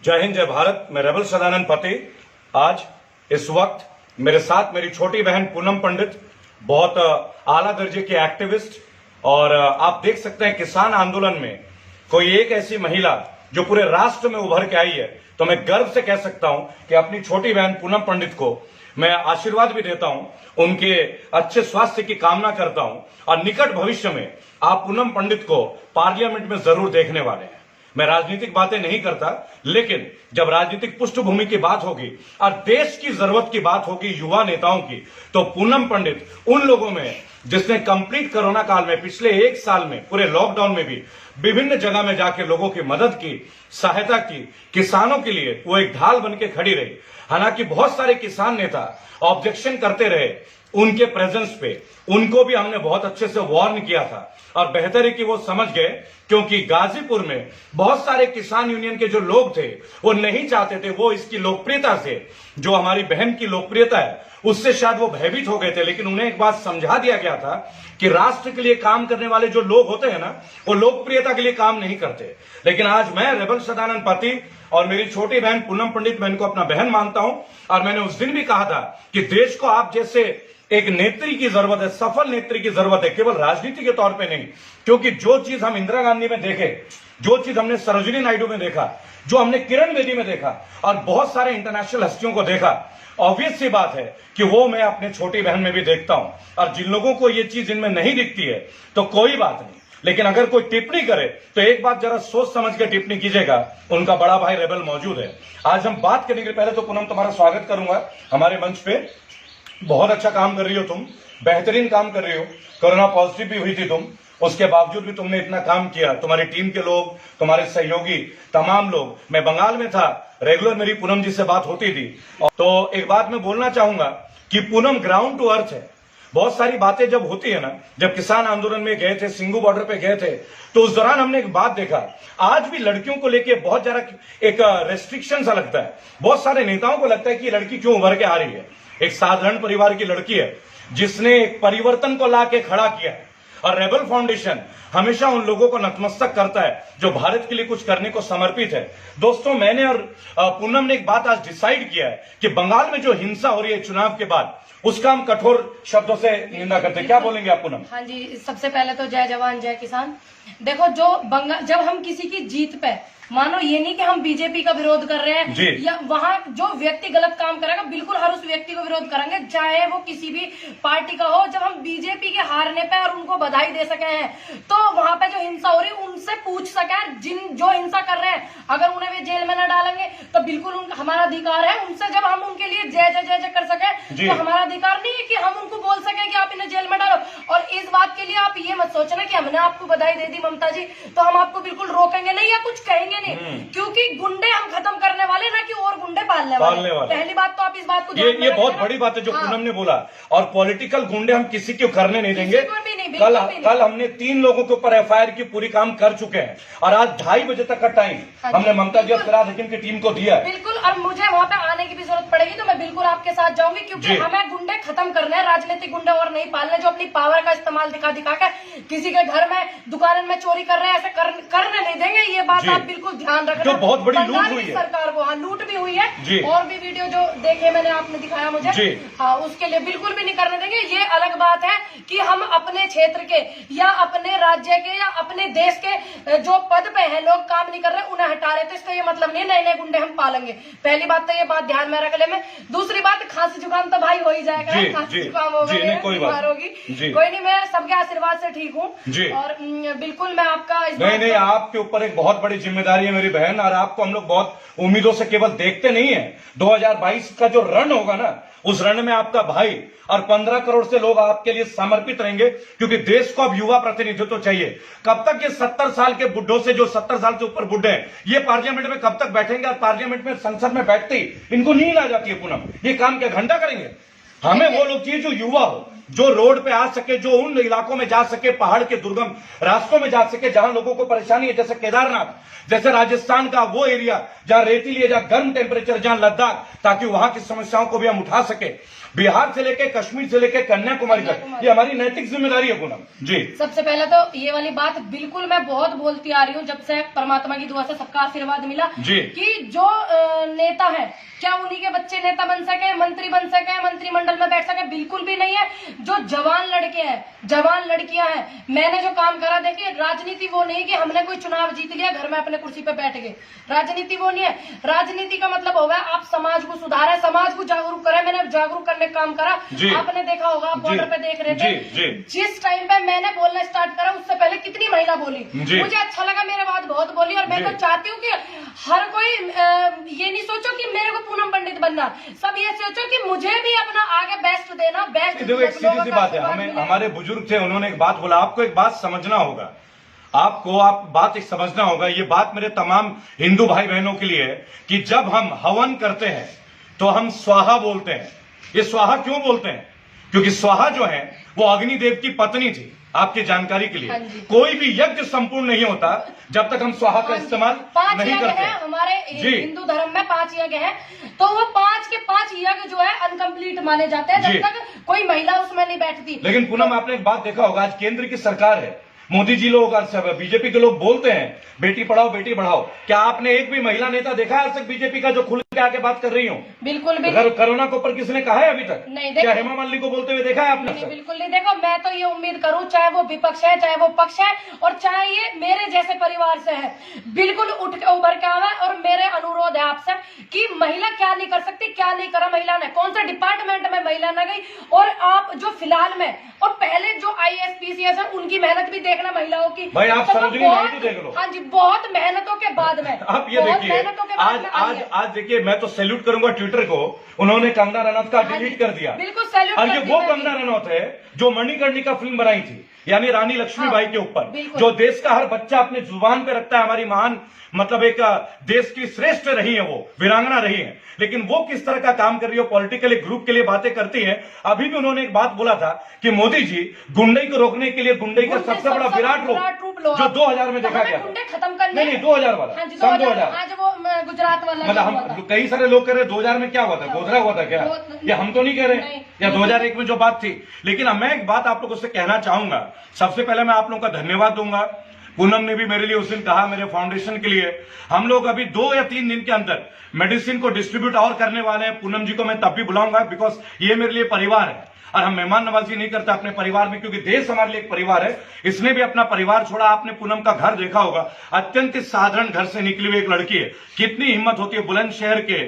जय हिंद जय भारत। मैं रेबल सदानंद पति। आज इस वक्त मेरे साथ मेरी छोटी बहन पूनम पंडित, बहुत आला दर्जे की एक्टिविस्ट, और आप देख सकते हैं किसान आंदोलन में कोई एक ऐसी महिला जो पूरे राष्ट्र में उभर के आई है। तो मैं गर्व से कह सकता हूं कि अपनी छोटी बहन पूनम पंडित को मैं आशीर्वाद भी देता हूं, उनके अच्छे स्वास्थ्य की कामना करता हूं, और निकट भविष्य में आप पूनम पंडित को पार्लियामेंट में जरूर देखने वाले हैं। मैं राजनीतिक बातें नहीं करता, लेकिन जब राजनीतिक पृष्ठभूमि की बात होगी और देश की जरूरत की बात होगी युवा नेताओं की, तो पूनम पंडित उन लोगों में जिसने कंप्लीट कोरोना काल में पिछले एक साल में पूरे लॉकडाउन में भी विभिन्न जगह में जाके लोगों की मदद की, सहायता की, किसानों के लिए वो एक ढाल बन के खड़ी रही। हालांकि बहुत सारे किसान नेता ऑब्जेक्शन करते रहे उनके प्रेजेंस पे, उनको भी हमने बहुत अच्छे से वार्न किया था, और बेहतर है कि वो समझ गए, क्योंकि गाजीपुर में बहुत सारे किसान यूनियन के जो लोग थे वो नहीं चाहते थे, वो इसकी लोकप्रियता से, जो हमारी बहन की लोकप्रियता है उससे शायद वो भयभीत हो गए थे। लेकिन उन्हें एक बात समझा दिया गया था कि राष्ट्र के लिए काम करने वाले जो लोग होते हैं ना, वो लोकप्रियता के लिए काम नहीं करते। लेकिन आज मैं रेबल सदानंद पति और मेरी छोटी बहन पूनम पंडित, मैं इनको अपना बहन मानता हूं, और मैंने उस दिन भी कहा था कि देश को आप जैसे एक नेत्री की जरूरत है, सफल नेत्री की जरूरत है, केवल राजनीति के तौर पे नहीं। क्योंकि जो चीज हम इंदिरा गांधी में देखे, जो चीज हमने सरोजिनी नायडू में देखा, जो हमने किरण बेदी में देखा, और बहुत सारे इंटरनेशनल हस्तियों को देखा, ऑब्वियस सी बात है कि वो मैं अपने छोटी बहन में भी देखता हूं। और जिन लोगों को ये चीज इनमें नहीं दिखती है तो कोई बात नहीं, लेकिन अगर कोई टिप्पणी करे तो एक बात जरा सोच समझ के टिप्पणी कीजिएगा। उनका बड़ा भाई रेबल मौजूद है। आज हम बात करने के पहले तो पूनम तुम्हारा स्वागत करूंगा हमारे मंच पे। बहुत अच्छा काम कर रही हो तुम, बेहतरीन काम कर रही हो। कोरोना पॉजिटिव भी हुई थी तुम, उसके बावजूद भी तुमने इतना काम किया। तुम्हारी टीम के लोग, तुम्हारे सहयोगी, तमाम लोग। मैं बंगाल में था, रेगुलर मेरी पूनम जी से बात होती थी। तो एक बात मैं बोलना चाहूंगा कि पूनम ग्राउंड टू अर्थ है। बहुत सारी बातें जब होती है ना, जब किसान आंदोलन में गए थे, सिंगू बॉर्डर पे गए थे, तो उस दौरान हमने एक बात देखा, आज भी लड़कियों को लेके बहुत ज्यादा एक रेस्ट्रिक्शन सा लगता है। बहुत सारे नेताओं को लगता है कि ये लड़की क्यों उभर के आ रही है। एक साधारण परिवार की लड़की है जिसने एक परिवर्तन को ला के खड़ा किया है, और रेबल फाउंडेशन हमेशा उन लोगों को नतमस्तक करता है जो भारत के लिए कुछ करने को समर्पित है। दोस्तों, मैंने और पूनम ने एक बात आज डिसाइड किया है कि बंगाल में जो हिंसा हो रही है चुनाव के बाद, उसका हम कठोर शब्दों से निंदा करते हैं। क्या बोलेंगे आप पूनम? हाँ जी, सबसे पहले तो जय जवान जय किसान। देखो, जब हम किसी की जीत पे, मानो ये नहीं कि हम बीजेपी का विरोध कर रहे हैं या वहाँ जो व्यक्ति गलत काम करेगा बिल्कुल हर उस व्यक्ति को विरोध करेंगे, चाहे वो किसी भी पार्टी का हो। जब हम बीजेपी के हारने पे और उनको बधाई दे सके हैं, तो वहाँ पे जो हिंसा हो रही है उनसे पूछ सके, जो हिंसा कर रहे हैं, अगर उन्हें वे जेल में न डालेंगे तो बिल्कुल हमारा अधिकार है उनसे, जब हम उनके लिए जय जय जय जय कर सके, तो हमारा अधिकार नहीं है कि हम उनको बोल सके कि आप इन्हें जेल में डालो। और इस बात के लिए आप ये मत सोचना कि हमने आपको बधाई दे दी ममता जी तो हम आपको बिल्कुल रोकेंगे नहीं या कुछ कहेंगे नहीं, क्योंकि गुंडे हम खत्म करने वाले ना कि और गुंडे पालने वाले। पहली बात तो आप इस बात को ये बहुत बड़ी बात है जो पूनम ने बोला। और पॉलिटिकल गुंडे हम किसी को करने नहीं देंगे। कल हमने 3 लोगों के ऊपर एफआईआर की पूरी काम कर चुके हैं, और आज 2:30 बजे तक का टाइम हमने ममता जी और फिराद हकीम की टीम को दिया है। बिल्कुल, और मुझे वहाँ पे आने की भी जरूरत पड़ेगी तो मैं बिल्कुल आपके साथ जाऊंगी, क्योंकि हमें गुंडे खत्म करने हैं, राजनीतिक गुंडे और नहीं पालने, जो अपनी पावर का इस्तेमाल दिखा कर किसी के घर में, दुकान में चोरी कर रहे हैं, ऐसे करने नहीं देंगे। ये बात आप बिल्कुल ध्यान रखना। जो बहुत बड़ी लूट हुई है सरकार को, हाँ, लूट भी हुई है, और भी वीडियो जो देखे मैंने, आपने दिखाया मुझे, हाँ, उसके लिए बिल्कुल भी नहीं करने देंगे। ये अलग बात है कि हम अपने क्षेत्र के या अपने राज्य के या अपने देश के जो पद पे है लोग काम नहीं कर रहे, उन्हें हटा रहे, तो इसका ये मतलब नहीं नए नए गुंडे हम पालेंगे। पहली बात तो ये बात ध्यान में रख ले। मैं दूसरी बात, खांसी जुकाम तो भाई हो ही जाएगा, खांसी जुकाम होगा, बीमार होगी, कोई नहीं, मैं सबके आशीर्वाद से ठीक हूँ, और बिल्कुल मैं आपका नहीं, आपके ऊपर एक बहुत बड़ी जिम्मेदारी है मेरी बहन, और आपको हम लोग बहुत उम्मीदों से केवल देखते नहीं है। 2022 का जो रण होगा ना, उस रण में आपका भाई और 15 करोड़ से लोग आपके लिए समर्पित रहेंगे, क्योंकि देश को अब युवा प्रतिनिधित्व चाहिए। कब तक ये 70 साल के बुढ़ों से, जो 70 साल से ऊपर बुढ़े हैं, ये पार्लियामेंट में कब तक बैठेंगे? और पार्लियामेंट में, संसद में बैठते ही इनको नींद आ जाती है। पूनम, ये काम क्या घंटा करेंगे? हमें वो लोग चाहिए जो युवा हो, जो रोड पे आ सके, जो उन इलाकों में जा सके, पहाड़ के दुर्गम रास्तों में जा सके जहां लोगों को परेशानी है, जैसे केदारनाथ, जैसे राजस्थान का वो एरिया जहां रेतीली है, जहां गर्म टेम्परेचर, जहां लद्दाख, ताकि वहां की समस्याओं को भी हम उठा सके। बिहार से लेके कश्मीर से लेके कन्याकुमारी तक, ये हमारी नैतिक जिम्मेदारी है पूनम जी। सबसे पहले तो ये वाली बात बिल्कुल मैं बहुत बोलती आ रही हूँ जब से परमात्मा की दुआ से सबका आशीर्वाद मिला जी कि जो नेता है क्या उन्हीं के बच्चे नेता बन सके, मंत्री बन सके, मंत्रिमंडल में बैठ सके, बिल्कुल भी नहीं है। जो जवान लड़के हैं, जवान लड़कियां हैं, मैंने जो काम करा, देखिए राजनीति वो नहीं कि हमने कोई चुनाव जीत लिया घर में अपने कुर्सी पे बैठ गए, राजनीति वो नहीं है। राजनीति का मतलब होगा आप समाज को सुधारें, समाज को जागरूक करें। मैंने जागरूक करने का काम करा, आपने देखा होगा, आप बॉर्डर पे देख रहे थे, जिस टाइम पे मैंने बोलना स्टार्ट करा उससे पहले कितनी महिला बोली, मुझे अच्छा लगा, मेरे बात बहुत बोली। और मैं तो चाहती हूँ कि हर कोई ये नहीं सोचो कि मेरे को पूनम पंडित बनना, सब ये सोचो कि मुझे भी अपना आगे बेस्ट देना, बेस्ट। देखो एक सीधी सी बात है, हमें हमारे बुजुर्ग थे, उन्होंने एक बात बोला, आपको एक बात समझना होगा, आप बात एक समझना होगा, ये बात मेरे तमाम हिंदू भाई बहनों के लिए है कि जब हम हवन करते हैं तो हम स्वाहा बोलते हैं। ये स्वाहा क्यों बोलते हैं? क्योंकि स्वाहा जो है वो अग्निदेव की पत्नी थी, आपकी जानकारी के लिए। कोई भी यज्ञ संपूर्ण नहीं होता जब तक हम स्वाहा का इस्तेमाल नहीं करते। हमारे हिंदू धर्म में 5 यज्ञ हैं, तो वो 5 के 5 यज्ञ जो है अनकम्प्लीट माने जाते हैं जब तक कोई महिला उसमें नहीं बैठती। लेकिन पूनम आपने एक बात देखा होगा, आज केंद्र की सरकार है, मोदी जी लोग और बीजेपी के लोग बोलते हैं बेटी पढ़ाओ बेटी बढ़ाओ, क्या आपने एक भी महिला नेता देखा है आज तक बीजेपी का जो खुल के आके बात कर रही हो? बिल्कुल भी कोरोना के ऊपर किसने कहा है अभी तक? नहीं। क्या हेमा मालिनी को बोलते हुए देखा है आपने? बिल्कुल नहीं। देखो मैं तो ये उम्मीद करूं, चाहे वो विपक्ष है, चाहे वो पक्ष है, और चाहे ये मेरे जैसे परिवार से है, बिल्कुल उठ के उभर के आवा। और मेरे अनुरोध है आपसे कि महिला क्या नहीं कर सकती, क्या नहीं करा महिला ने, कौन सा डिपार्टमेंट में महिला न गई। और आप जो फिलहाल में और पहले जो IAS PCS है उनकी मेहनत भी देखना महिलाओं की। भाई आप सरोजिनी नायडू देख लो। हाँ जी, बहुत मेहनतों के बाद में आप ये देखिए, आज देखिए, मैं तो सैल्यूट करूंगा ट्विटर को, उन्होंने कंगना रनौत का डिलीट कर दिया। बिल्कुल सैल्यूट। और ये वो कंगना रनौत है जो मणिकर्णिका फिल्म बनाई थी, यानी रानी लक्ष्मीबाई के ऊपर, जो देश का हर बच्चा अपने जुबान पे रखता है। हमारी महान मतलब एक देश की श्रेष्ठ रही है, वो वीरांगना रही है, लेकिन वो किस तरह का काम कर रही है, पॉलिटिकल ग्रुप के लिए बातें करती है। अभी भी उन्होंने एक बात बोला था कि मोदी जी गुंडई को रोकने के लिए गुंडई का सबसे बड़ा विराट रूप जो 2000 में देखा गया, खत्म करने, नहीं 2000 वाला, सन 2000, आज वो गुजरात वाला, मतलब हम कई सारे लोग कह रहे 2000 में क्या हुआ था, गोधरा हुआ था क्या, या हम तो नहीं कह रहे, या 2001 में जो बात थी। लेकिन अब मैं एक बात आप लोगों से कहना चाहूंगा, सबसे पहले मैं आप लोगों का धन्यवाद दूंगा। पूनम ने भी मेरे लिए उस दिन कहा, मेरे फाउंडेशन के लिए हम लोग अभी 2 या 3 दिन के अंदर मेडिसिन को डिस्ट्रीब्यूट और करने वाले हैं। पूनम जी को मैं तब भी बुलाऊंगा, बिकॉज ये मेरे लिए परिवार है और हम मेहमान नवाजी नहीं करते अपने परिवार में, क्योंकि देश हमारे लिए एक परिवार है। इसने भी अपना परिवार छोड़ा। आपने पूनम का घर देखा होगा, अत्यंत साधारण घर से निकली हुई एक लड़की है। कितनी हिम्मत होती है बुलंदशहर के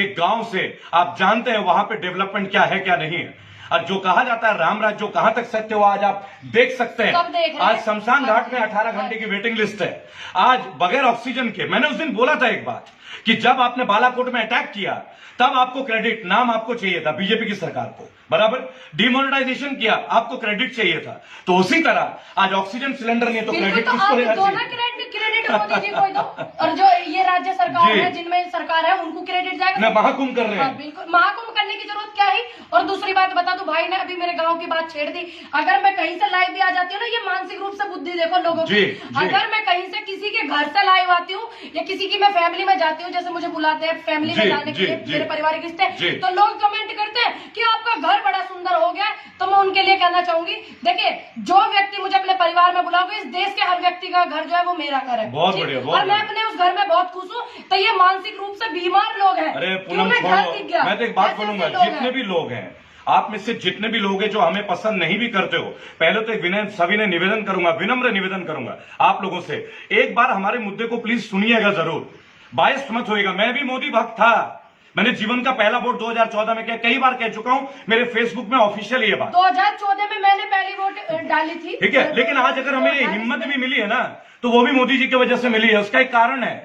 एक गांव से, आप जानते हैं वहां पे डेवलपमेंट क्या है क्या नहीं है। और जो कहा जाता है रामराज जो कहां तक सत्य हुआ आज आप देख सकते हैं। आज शमशान घाट में 18 घंटे की वेटिंग लिस्ट है, आज बगैर ऑक्सीजन के। मैंने उस दिन बोला था एक बात कि जब आपने बालाकोट में अटैक किया तब आपको क्रेडिट, नाम आपको चाहिए था बीजेपी की सरकार को, बराबर। डिमोनेटाइजेशन किया, आपको क्रेडिट चाहिए था। तो उसी तरह आज ऑक्सीजन सिलेंडर नहीं तो क्रेडिट किसको लेना चाहिए? क्रेडिट मोदी जी को दो, और जो ये राज्य सरकार है, जिनमें सरकार है, उनको क्रेडिट जाएगा। ना महाकुंभ कर रहे हैं। बिल्कुल, महाकुंभ करने की जरूरत क्या है। और दूसरी बात बता दूं, भाई ने अभी मेरे गांव की बात छेड़ दी। अगर मैं कहीं से लाइव भी आ जाती हूँ ना, ये मानसिक रूप से बुद्धि देखो लोगों की। अगर मैं कहीं से किसी के घर से लाइव आती हूँ या किसी की मैं फैमिली में जाती हूँ, जैसे मुझे बुलाते हैं फैमिली में जाने के लिए, मेरे पारिवारिक रिश्ते, तो लोग कमेंट करते हैं कि आपका घर बड़ा सुंदर हो गया। तो मैं उनके लिए कहना चाहूंगी, देखिए जो व्यक्ति मुझे अपने परिवार में बुलाओगे, इस देश के हर व्यक्ति का घर जो है वो मेरा घर है। बहुत बढ़िया, और मैं अपने उस घर में बहुत खुश हूँ। तो ये मानसिक रूप से बीमार लोग हैं। अरे पूनम छोड़ो, मैं तो एक बात बोलूंगा, जितने भी लोग हैं, आप में से जितने भी लोग हैं जो हमें पसंद नहीं भी करते हो, पहले तो एक विनय सभी ने निवेदन करूंगा, विनम्र निवेदन करूंगा आप लोगों से, एक बार हमारे मुद्दे को प्लीज सुनिएगा जरूर, बायस मत होइएगा। मैं भी मोदी भक्त था, मैंने जीवन का पहला वोट 2014 में किया, कई बार कह चुका हूं, मेरे फेसबुक में ऑफिशियल ये बात। 2014 में मैंने पहली वोट डाली थी, ठीक है। लेकिन आज अगर हमें ये हिम्मत भी मिली है ना, तो वो भी मोदी जी की वजह से मिली है। उसका एक कारण है,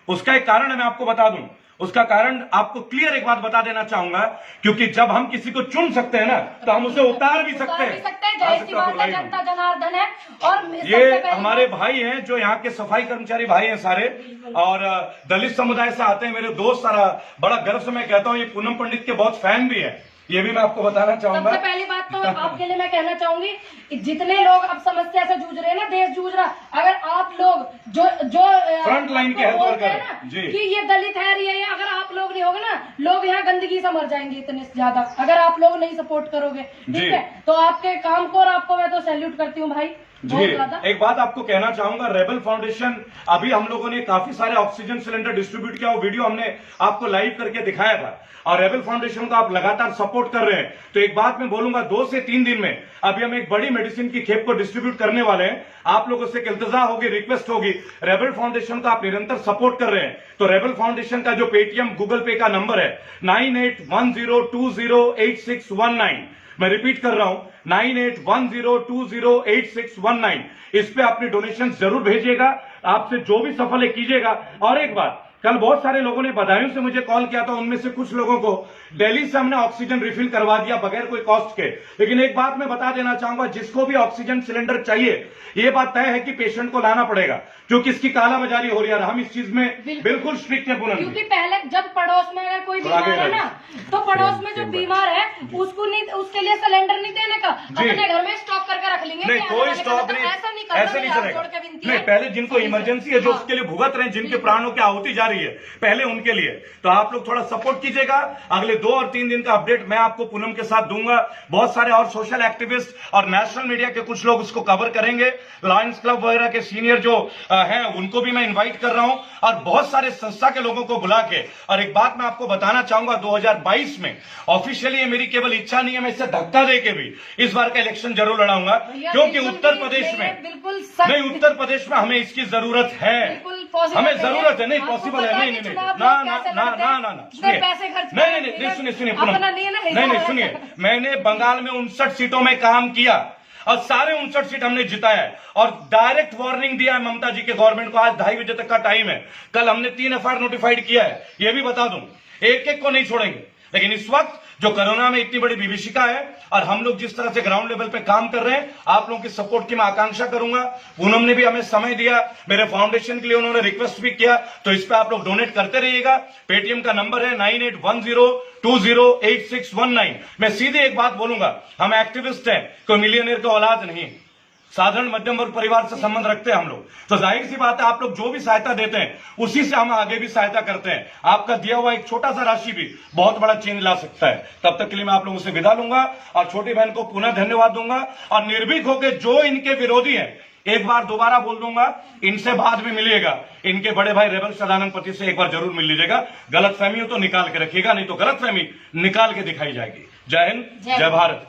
उसका एक कारण है, मैं आपको बता दूं। उसका कारण आपको क्लियर एक बात बता देना चाहूंगा, क्योंकि जब हम किसी को चुन सकते हैं ना, तो हम उसे उतार भी सकते हैं। जनता जनार्दन है। और ये हमारे भाई हैं जो यहाँ के सफाई कर्मचारी भाई हैं सारे, और दलित समुदाय से आते हैं, मेरे दोस्त। सारा बड़ा गर्व से मैं कहता हूँ, ये पूनम पंडित के बहुत फैन भी है। ये भी मैं आपको बताना चाहूंगा। सबसे पहली बात तो आपके लिए मैं कहना चाहूंगी, जितने लोग अब समस्या से जूझ रहे हैं ना, देश जूझ रहा, अगर आप लोग जो फ्रंट लाइन के हेल्थ बोलते हैं वर्कर ना जी, कि ये दलित है, ये अगर आप लोग नहीं होगे ना, लोग यहाँ गंदगी से मर जाएंगे इतने ज्यादा, अगर आप लोग नहीं सपोर्ट करोगे, ठीक है। तो आपके काम को और आपको मैं तो सैल्यूट करती हूँ भाई, जी। एक बात आपको कहना चाहूंगा, रेबल फाउंडेशन, अभी हम लोगों ने काफी सारे ऑक्सीजन सिलेंडर डिस्ट्रीब्यूट किया, वो वीडियो हमने आपको लाइव करके दिखाया था, और रेबल फाउंडेशन को आप लगातार सपोर्ट कर रहे हैं। तो एक बात मैं बोलूंगा, 2 से 3 दिन में अभी हम एक बड़ी मेडिसिन की खेप को डिस्ट्रीब्यूट करने वाले हैं। आप लोगों से इल्तिजा होगी, रिक्वेस्ट होगी, रेबल फाउंडेशन का आप निरंतर सपोर्ट कर रहे हैं, तो रेबल फाउंडेशन का जो पेटीएम गूगल पे का नंबर है 9810208619, मैं रिपीट कर रहा हूं 9810208619, इस पे अपनी डोनेशन जरूर भेजिएगा, आपसे जो भी सफल है कीजिएगा। और एक बात, कल बहुत सारे लोगों ने बदायूं से मुझे कॉल किया था, उनमें से कुछ लोगों को दिल्ली से हमने ऑक्सीजन रिफिल करवा दिया बगैर कोई कॉस्ट के। लेकिन एक बात मैं बता देना चाहूंगा, जिसको भी ऑक्सीजन सिलेंडर चाहिए, ये बात तय है कि पेशेंट को लाना पड़ेगा, क्योंकि इसकी कालाबाजारी हो रही है। हम इस चीज में बिल्कुल स्ट्रिक्ट है पूनम, क्योंकि पहले जब पड़ोस में अगर कोई बीमार है ना, तो पड़ोस में जो बीमार है उसको नहीं, उसके लिए सिलेंडर नहीं देने का, अपने घर में स्टॉक करके रख लेंगे। नहीं, कोई स्टॉक नहीं, ऐसा नहीं चलेगा। नहीं, पहले जिनको इमरजेंसी है, जो उसके लिए भुगत रहे हैं, जिनके प्राणों की आहुति जा रही है, पहले उनके लिए। तो आप लोग थोड़ा सपोर्ट कीजिएगा। अगले 2 और 3 दिन का अपडेट मैं आपको पूनम के साथ दूंगा। बहुत सारे और सोशल एक्टिविस्ट और नेशनल मीडिया के कुछ लोग इसको कवर करेंगे। लायंस क्लब वगैरह के सीनियर जो हैं, उनको भी मैं इन्वाइट कर रहा हूं, और बहुत सारे संस्था के लोगों को बुला के। और एक बात मैं आपको बताना चाहूंगा, 2022 में ऑफिशियली ये मेरी केवल इच्छा नहीं है, मैं इससे धक्का देके भी इस बार का इलेक्शन जरूर लड़ाऊंगा, क्योंकि उत्तर प्रदेश में नहीं, उत्तर प्रदेश में हमें इसकी जरूरत है, हमें जरूरत है। नहीं पॉसिबल है, नहीं नहीं नहीं, ना ना ना ना ना ना, सुनिए, नहीं नहीं नहीं, सुनिए सुनिए पूनम, नहीं नहीं सुनिए, मैंने बंगाल में 59 सीटों में काम किया और सारे 59 सीट हमने जिताया है, और डायरेक्ट वार्निंग दिया है ममता जी के गवर्नमेंट को। आज 2:30 बजे तक का टाइम है, कल हमने 3 एफआईआर नोटिफाइड किया है, ये भी बता दूं, एक एक को नहीं छोड़ेंगे। लेकिन इस वक्त जो कोरोना में इतनी बड़ी विभीषिका है, और हम लोग जिस तरह से ग्राउंड लेवल पे काम कर रहे हैं, आप लोगों की सपोर्ट की मैं आकांक्षा करूंगा। पूनम ने भी हमें समय दिया, मेरे फाउंडेशन के लिए उन्होंने रिक्वेस्ट भी किया, तो इस पे आप लोग डोनेट करते रहिएगा। पेटीएम का नंबर है 9810208619। मैं सीधे एक बात बोलूंगा, हम एक्टिविस्ट हैं, कोई मिलियनियर की औलाद नहीं, साधारण मध्यम वर्ग परिवार से संबंध रखते हैं हम लोग। तो जाहिर सी बात है, आप लोग जो भी सहायता देते हैं, उसी से हम आगे भी सहायता करते हैं। आपका दिया हुआ एक छोटा सा राशि भी बहुत बड़ा चेंज ला सकता है। तब तक के लिए मैं आप लोगों से विदा लूंगा, और छोटी बहन को पुनः धन्यवाद दूंगा। और निर्भीक होकर जो इनके विरोधी हैं, एक बार दोबारा बोल दूंगा, इनसे बाद में मिलिएगा, इनके बड़े भाई रेबल सदानंद पति से एक बार जरूर मिल लीजिएगा। गलतफहमी हो तो निकाल के रखिएगा, नहीं तो गलतफहमी निकाल के दिखाई जाएगी। जय हिंद, जय भारत।